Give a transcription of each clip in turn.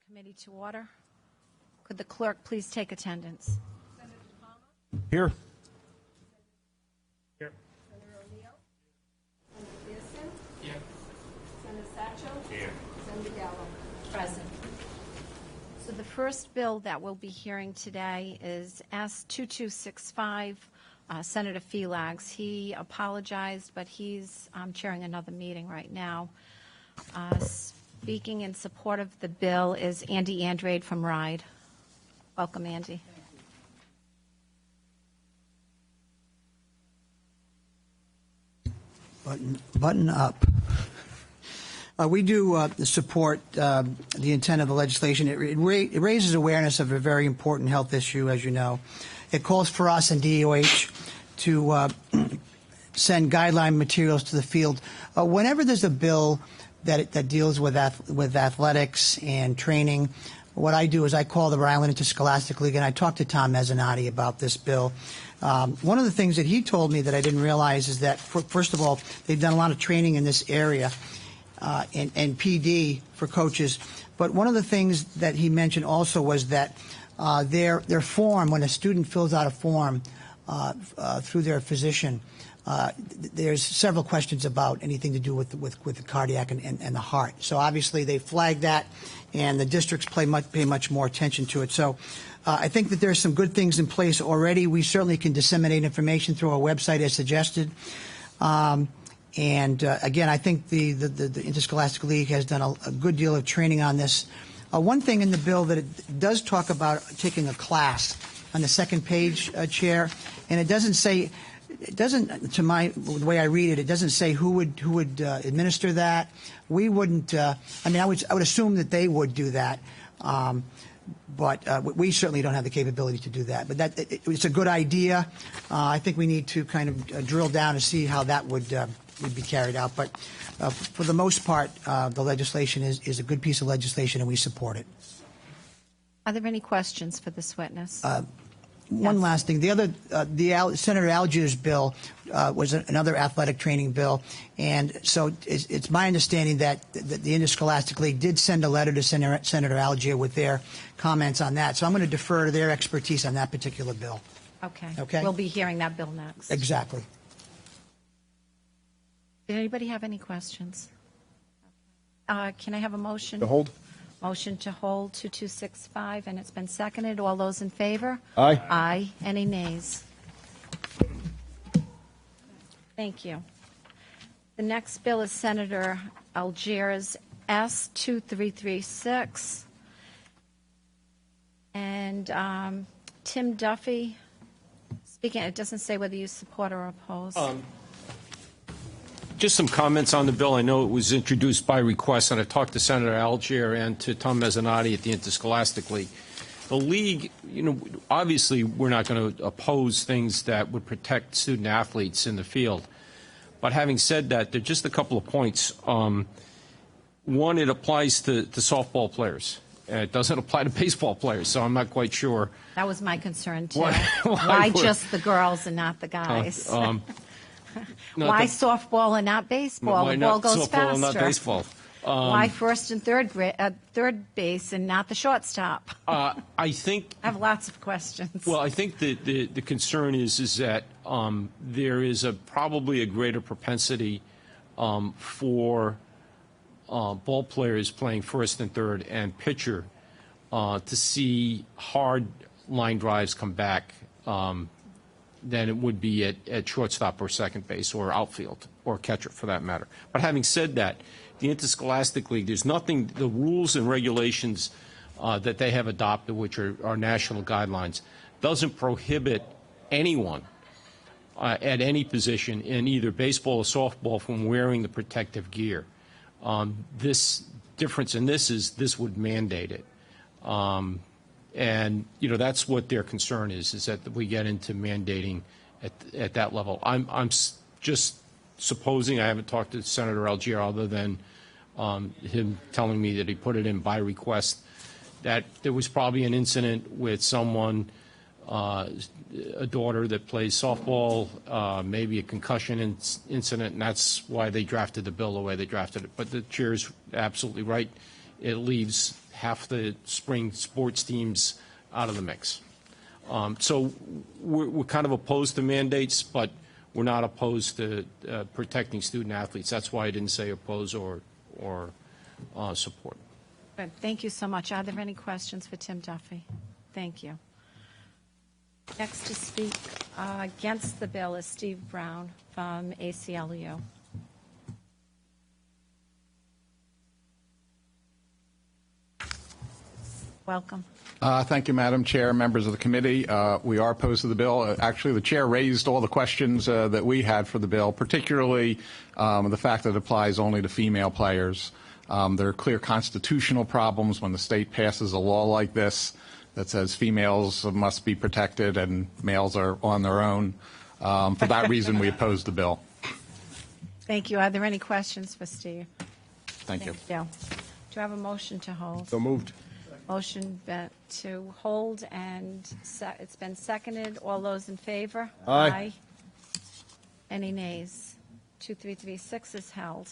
Committee to order. Could the clerk please take attendance? Senator Palmer? Here. Here. Senator O'Neill? Senator Pearson? Here. Senator Satchel? Here. Senator Gallo? Present. So the first bill that we'll be hearing today is S2265, Senator Felag's. He apologized, but he's chairing another meeting right now. Speaking in support of the bill is Aunty Andrade from Rhode. Welcome, Aunty. Button up. We do support the intent of the legislation. It raises awareness of a very important health issue, as you know. It calls for us and DOH to send guideline materials to the field. Whenever there's a bill that deals with athletics and training, what I do is I call the Rhode Island Interscholastic League, and I talked to Tom Mezzanotte about this bill. One of the things that he told me that I didn't realize is that, first of all, they've done a lot of training in this area and PD for coaches. But one of the things that he mentioned also was that their form, when a student fills out a form through their physician, there's several questions about anything to do with the cardiac and the heart. So obviously they flag that, and the districts pay much more attention to it. So I think that there's some good things in place already. We certainly can disseminate information through our website as suggested. Again, I think the Interscholastic League has done a good deal of training on this. One thing in the bill that it does talk about taking a class on the second page, Chair, and it doesn't say. It doesn't, the way I read it, it doesn't say who would administer that. We wouldn't. I mean, I would assume that they would do that, but we certainly don't have the capability to do that. But it's a good idea. I think we need to kind of drill down and see how that would be carried out. But for the most part, the legislation is a good piece of legislation, and we support it. Are there any questions for this witness? One last thing. Senator Algiere's bill was another athletic training bill, and so it's my understanding that the Interscholastic League did send a letter to Senator Algiere with their comments on that. So I'm going to defer to their expertise on that particular bill. Okay. Okay. We'll be hearing that bill next. Exactly. Did anybody have any questions? Can I have a motion? To hold. Motion to hold 2265, and it's been seconded. All those in favor? Aye. Aye. Any nays? Thank you. The next bill is Senator Algiere S 2336. And Tim Duffy, speaking, it doesn't say whether you support or oppose. Just some comments on the bill. I know it was introduced by request, and I talked to Senator Algiere and to Tom Mezzanotte at the Interscholastic League. The League, obviously we're not going to oppose things that would protect student athletes in the field. But having said that, there are just a couple of points. One, it applies to softball players. It doesn't apply to baseball players, so I'm not quite sure. That was my concern, too. Why just the girls and not the guys? Why softball and not baseball? Why the ball not goes softball faster. and not baseball? Why first and third base and not the shortstop? I think I have lots of questions. Well, I think the concern is that there is probably a greater propensity for ball players playing first and third and pitcher to see hard line drives come back than it would be at shortstop or second base or outfield or catcher for that matter. But having said that, the Interscholastic League, there's nothing, the rules and regulations that they have adopted, which are national guidelines, doesn't prohibit anyone at any position in either baseball or softball from wearing the protective gear. This difference in this would mandate it. And that's what their concern is that we get into mandating at that level. I'm just supposing, I haven't talked to Senator Algiere other than him telling me that he put it in by request, that there was probably an incident with someone, a daughter that plays softball, maybe a concussion incident, and that's why they drafted the bill the way they drafted it. But the chair is absolutely right. It leaves half the spring sports teams out of the mix. So we're kind of opposed to mandates, but we're not opposed to protecting student athletes. That's why I didn't say oppose or support. Good. Thank you so much. Are there any questions for Tim Duffy? Thank you. Next to speak against the bill is Steve Brown from ACLU. Welcome. Thank you, Madam Chair, members of the committee. We are opposed to the bill. Actually, the chair raised all the questions that we had for the bill, particularly the fact that it applies only to female players. There are clear constitutional problems when the state passes a law like this that says females must be protected and males are on their own. For that reason, we oppose the bill. Thank you. Are there any questions for Steve? Thank you. Do you have a motion to hold? So moved. Motion to hold, and it's been seconded. All those in favor? Aye. Any nays? 2336 is held.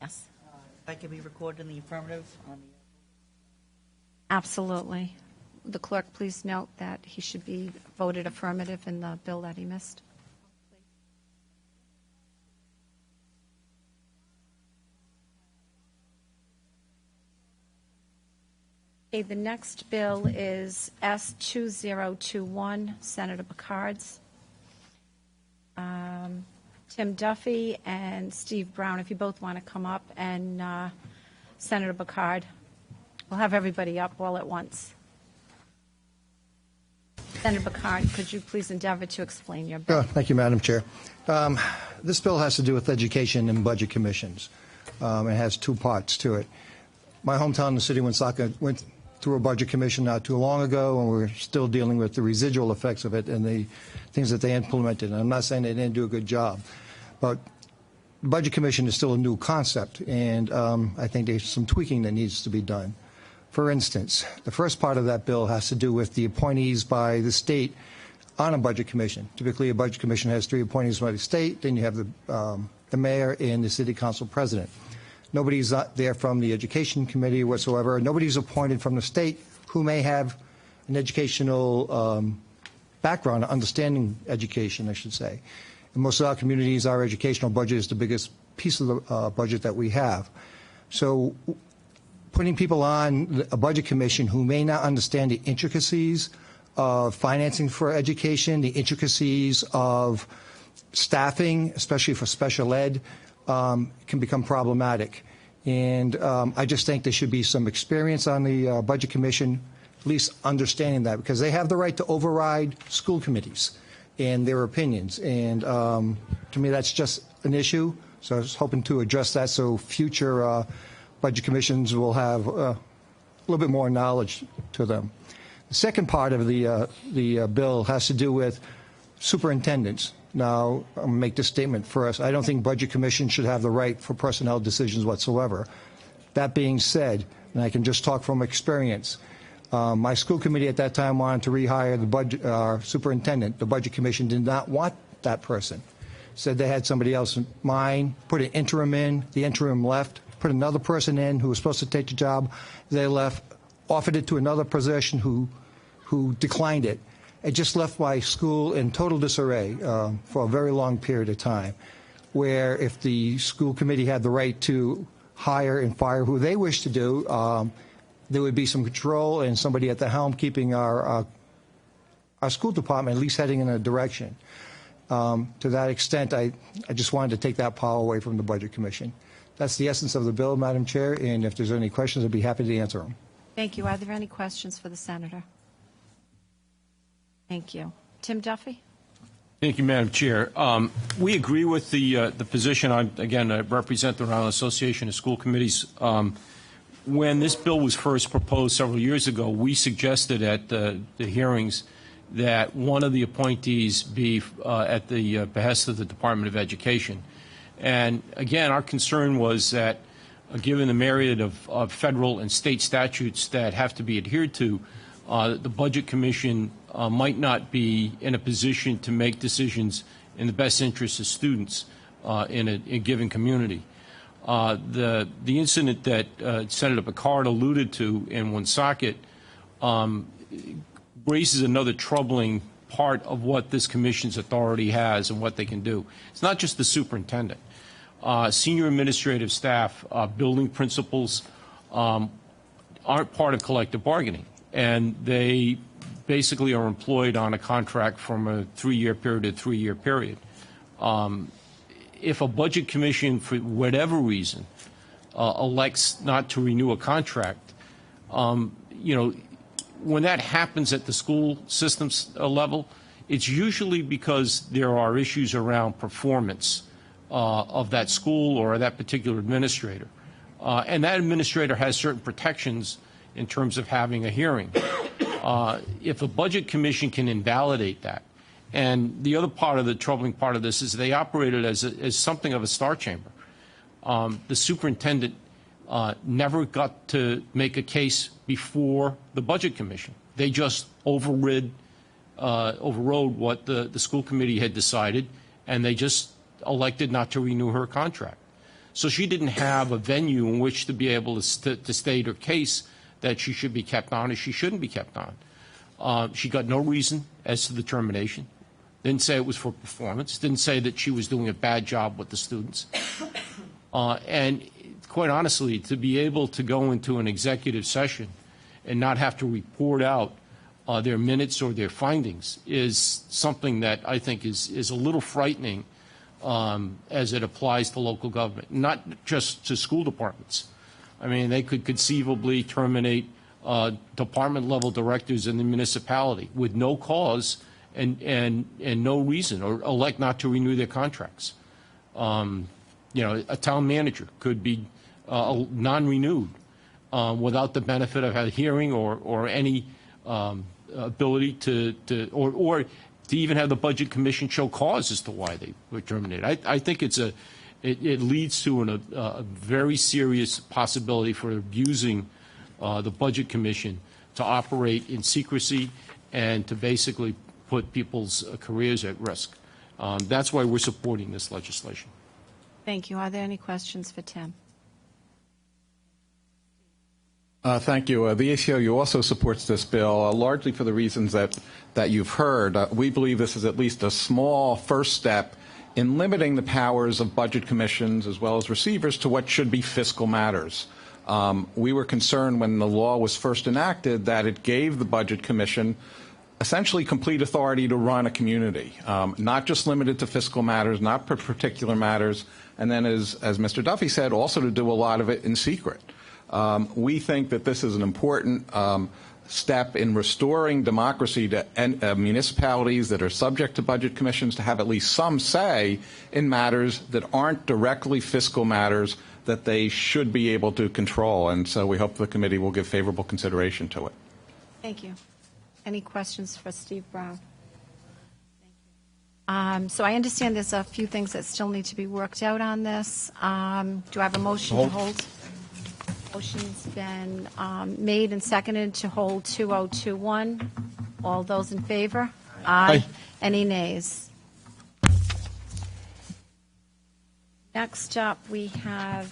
Yes. That can be recorded in the affirmative on the... Absolutely. The clerk, please note that he should be voted affirmative in the bill that he missed. Okay, the next bill is S2021, Senator Picard's. Tim Duffy and Steve Brown, if you both want to come up, and Senator Picard. We'll have everybody up all at once. Senator Picard, could you please endeavor to explain your bill? Thank you, Madam Chair. This bill has to do with education and budget commissions. It has two parts to it. My hometown, the city of Woonsocket, went through a budget commission not too long ago, and we're still dealing with the residual effects of it and the things that they implemented. And I'm not saying they didn't do a good job, but the budget commission is still a new concept, and I think there's some tweaking that needs to be done. For instance, the first part of that bill has to do with the appointees by the state on a budget commission. Typically, a budget commission has 3 appointees by the state. Then you have the mayor and the city council president. Nobody's there from the education committee whatsoever. Nobody's appointed from the state who may have an educational background, understanding education, I should say. In most of our communities, our educational budget is the biggest piece of the budget that we have. So putting people on a budget commission who may not understand the intricacies of financing for education, the intricacies of staffing, especially for special ed, can become problematic. And I just think there should be some experience on the Budget Commission, at least understanding that, because they have the right to override school committees and their opinions. And to me, that's just an issue. So I was hoping to address that so future Budget Commissions will have a little bit more knowledge to them. The second part of the bill has to do with superintendents. Now, I'll make this statement first. I don't think Budget Commission should have the right for personnel decisions whatsoever. That being said, and I can just talk from experience, my school committee at that time wanted to rehire the superintendent. The Budget Commission did not want that person. Said they had somebody else in mind, put an interim in, the interim left, put another person in who was supposed to take the job. They left, offered it to another position who declined it. It just left my school in total disarray for a very long period of time, where if the school committee had the right to hire and fire who they wish to do, there would be some control and somebody at the helm keeping our school department at least heading in a direction. To that extent, I just wanted to take that power away from the Budget Commission. That's the essence of the bill, Madam Chair, and if there's any questions, I'd be happy to answer them. Thank you. Are there any questions for the senator? Thank you. Tim Duffy? Thank you, Madam Chair. We agree with the position. I represent the Rhode Island Association of School Committees. When this bill was first proposed several years ago, we suggested at the hearings that one of the appointees be at the behest of the Department of Education. And again, our concern was that given the myriad of federal and state statutes that have to be adhered to, the Budget Commission might not be in a position to make decisions in the best interest of students in a given community. The incident that Senator Picard alluded to in Woonsocket raises another troubling part of what this commission's authority has and what they can do. It's not just the superintendent. Senior administrative staff, building principals aren't part of collective bargaining, and they basically are employed on a contract from a 3-year period to 3-year period. If a budget commission, for whatever reason, elects not to renew a contract, when that happens at the school systems level, it's usually because there are issues around performance of that school or that particular administrator. And that administrator has certain protections in terms of having a hearing. If a budget commission can invalidate that, and the other part of the troubling part of this is they operated as something of a star chamber. The superintendent never got to make a case before the budget commission. They just overrode what the school committee had decided, and they just elected not to renew her contract. So she didn't have a venue in which to be able to state her case that she should be kept on or she shouldn't be kept on. She got no reason as to the termination. Didn't say it was for performance. Didn't say that she was doing a bad job with the students. And quite honestly, to be able to go into an executive session and not have to report out their minutes or their findings is something that I think is a little frightening as it applies to local government, not just to school departments. I mean, they could conceivably terminate department-level directors in the municipality with no cause and no reason, or elect not to renew their contracts. A town manager could be non-renewed without the benefit of a hearing or any ability to even have the budget commission show cause as to why they were terminated. I think it leads to a very serious possibility for abusing the budget commission to operate in secrecy and to basically put people's careers at risk. That's why we're supporting this legislation. Thank you. Are there any questions for Tim? Thank you. The ACLU also supports this bill, largely for the reasons that you've heard. We believe this is at least a small first step in limiting the powers of budget commissions as well as receivers to what should be fiscal matters. We were concerned when the law was first enacted that it gave the budget commission essentially complete authority to run a community, not just limited to fiscal matters, not particular matters, and then, as Mr. Duffy said, also to do a lot of it in secret. We think that this is an important step in restoring democracy to municipalities that are subject to budget commissions to have at least some say in matters that aren't directly fiscal matters that they should be able to control. And so we hope the committee will give favorable consideration to it. Thank you. Any questions for Steve Brown? So I understand there's a few things that still need to be worked out on this. Do I have a motion to hold? Motion's been made and seconded to hold 2021. All those in favor? Aye. Any nays? Next up, we have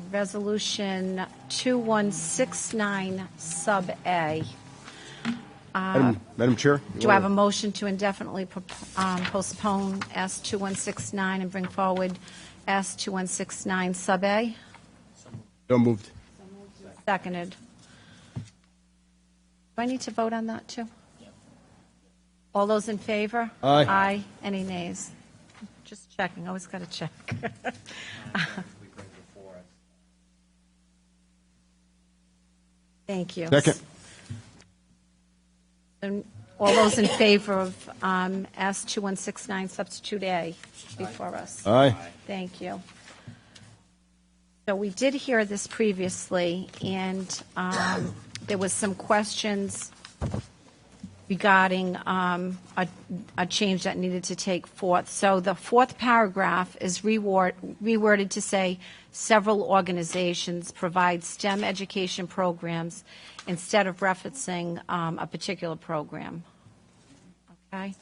Resolution 2169, Sub A. Madam Chair? Do I have a motion to indefinitely postpone S2169 and bring forward S2169, Sub A? So moved. Seconded. Do I need to vote on that, too? All those in favor? Aye. Aye. Any nays? Just checking. Always got to check. Thank you. Second. And all those in favor of S2169, Substitute A, before us? Aye. Thank you. So we did hear this previously, and there was some questions regarding a change that needed to take forth. So the fourth paragraph is reworded to say several organizations provide STEM education programs instead of referencing a particular program. Okay?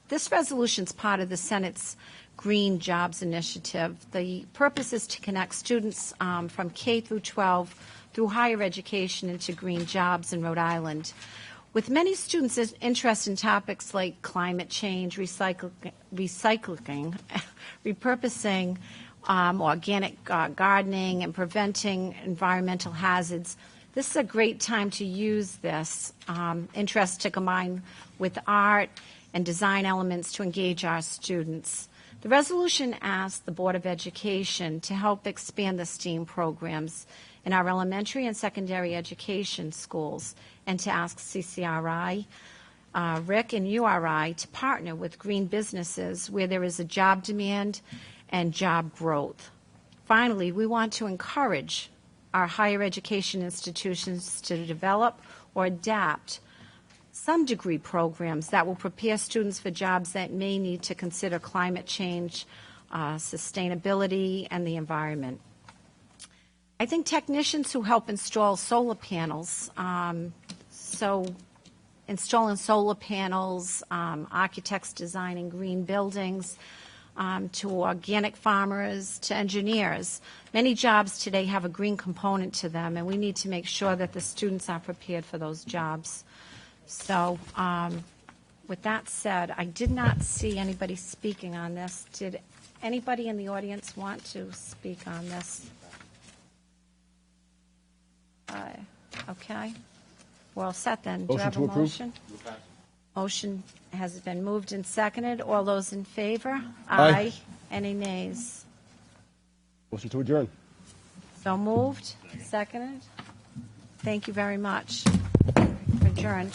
This resolution is part of the Senate's Green Jobs Initiative. The purpose is to connect students from K through 12 through higher education into green jobs in Rhode Island. With many students interested in topics like climate change, recycling, repurposing, organic gardening, and preventing environmental hazards, this is a great time to use this interest to combine with art and design elements to engage our students. The resolution asks the Board of Education to help expand the STEAM programs in our elementary and secondary education schools, and to ask CCRI, RIC, and URI to partner with green businesses where there is a job demand and job growth. Finally, we want to encourage our higher education institutions to develop or adapt some degree programs that will prepare students for jobs that may need to consider climate change, sustainability, and the environment. I think technicians who help install solar panels, installing solar panels, architects designing green buildings, to organic farmers, to engineers. Many jobs today have a green component to them, and we need to make sure that the students are prepared for those jobs. So with that said, I did not see anybody speaking on this. Did anybody in the audience want to speak on this? Okay. We're all set then. Do you Motion have to a approve. motion? Motion has been moved and seconded. All those in favor? Aye. Any nays? Motion to adjourn. So moved, seconded. Thank you very much. Adjourned.